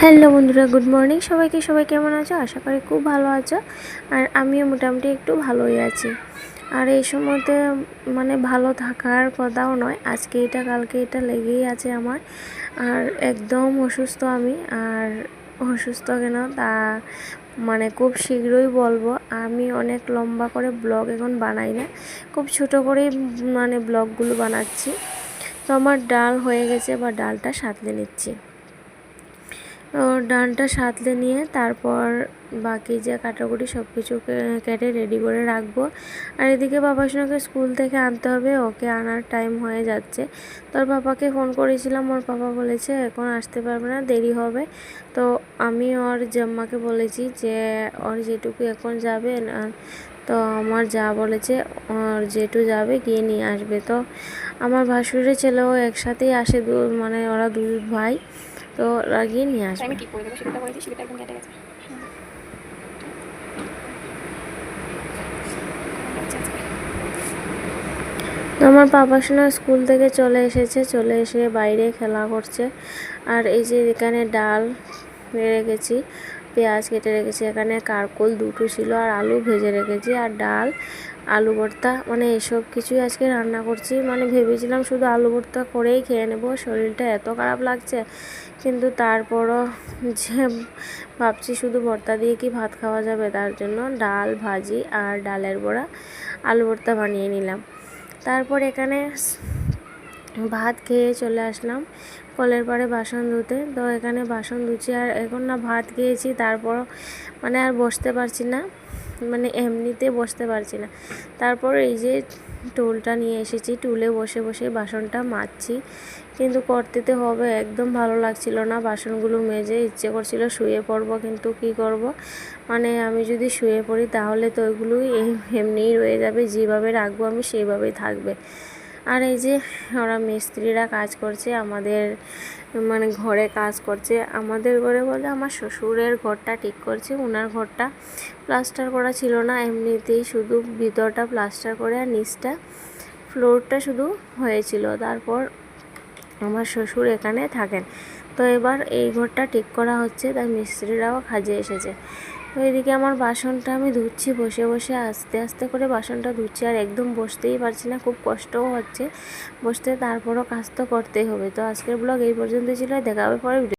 Hello বন্ধুরা, good morning সবাইকে। সবাই কেমন আছো? আশা করি খুব ভালো আছো। আর আমিও মোটামুটি একটু ভালোই আছি। আর এই সময়তে ভালো থাকার কথাও নয়, আজকে এটা কালকে এটা লেগেই আছে আমার। আর একদম অসুস্থ আমি। আর অসুস্থ কেন তা খুব শীঘ্রই বলবো। আমি অনেক লম্বা করে ব্লগ এখন বানাই না, খুব ছোট করেই ব্লগগুলো বানাচ্ছি। তো আমার ডাল হয়ে গেছে, বা ডালটা সাঁতলে নিচ্ছি। ডালটা সাঁতলে নিয়ে তারপর বাকি যে কাটাকুটি সব কিছু কেটে রেডি করে রাখবো। আর এদিকে বাবাসোনাকে স্কুল থেকে আনতে হবে, ওকে আনার টাইম হয়ে যাচ্ছে। তোর পাপাকে ফোন করেছিলাম, ওর পাপা বলেছে এখন আসতে পারবে না, দেরি হবে। তো আমি ওর জাম্মাকে বলেছি যে ওর যেটুকু এখন যাবে না, তো আমার যা বলেছে ওর যেটু যাবে গিয়ে নিয়ে আসবে। তো আমার ভাসুরের ছেলেও একসাথেই আসে, ওরা দুই ভাই, তো লাগিয়ে নিয়ে আসবে। আমি ঠিক করে দেবো, সেটা করেছি, সেটা একদম কেটে গেছে। তো আমার পাপা সোনা স্কুল থেকে চলে এসেছে, চলে এসে বাইরে খেলা করছে। আর এই যে এখানে ডাল রেখেছি, পেঁয়াজ কেটে রেখেছি, এখানে কারকোল দুটো ছিল, আর আলু ভেজে রেখেছি, আর ডাল, আলু ভর্তা, এসব কিছুই আজকে রান্না করছি। ভেবেছিলাম শুধু আলু ভর্তা করেই খেয়ে নেব, শরীরটা এত খারাপ লাগছে। কিন্তু তারপরও যে ভাবছি শুধু ভর্তা দিয়ে কি ভাত খাওয়া যাবে, তার জন্য ডাল ভাজি আর ডালের বড়া আলু ভর্তা বানিয়ে নিলাম। তারপর এখানে ভাত খেয়ে চলে আসলাম কলের পাড়ে বাসন ধুতে। তো এখানে বাসন ধুচ্ছি, আর এখন না ভাত খেয়েছি, তারপর আর বসতে পারছি না, এমনিতে বসতে পারছি না। তারপর এই যে টুলটা নিয়ে এসেছি, টুলে বসে বসে বাসনটা মাজছি, কিন্তু করতে তো হবে। একদম ভালো লাগছিল না বাসনগুলো মেজে, ইচ্ছে করছিল শুয়ে পড়বো, কিন্তু কি করব, আমি যদি শুয়ে পড়ি তাহলে তো ওইগুলোই এমনিই রয়ে যাবে, যেভাবে রাখবো আমি সেইভাবেই থাকবে। আর এই যে ওরা মিস্ত্রিরা কাজ করছে, আমাদের ঘরে কাজ করছে, আমাদের ঘরে বলে আমার শ্বশুরের ঘরটা ঠিক করছে। ওনার ঘরটা প্লাস্টার করা ছিল না, এমনিতেই শুধু ভিতরটা প্লাস্টার করে আর নিচটা ফ্লোরটা শুধু হয়েছিল। তারপর আমার শ্বশুর এখানে থাকেন, তো এবার এই ঘরটা ঠিক করা হচ্ছে, তাই মিস্ত্রিরাও কাজে এসেছে। তো এদিকে আমার বাসনটা আমি ধুচ্ছি, বসে বসে আস্তে আস্তে করে বাসনটা ধুচ্ছি, আর একদম বসতেই পারছি না, খুব কষ্টও হচ্ছে বসতে। তারপরও কাজ তো করতেই হবে। তো আজকের ব্লগ এই পর্যন্ত ছিল, দেখা হবে পরে ভিডিও।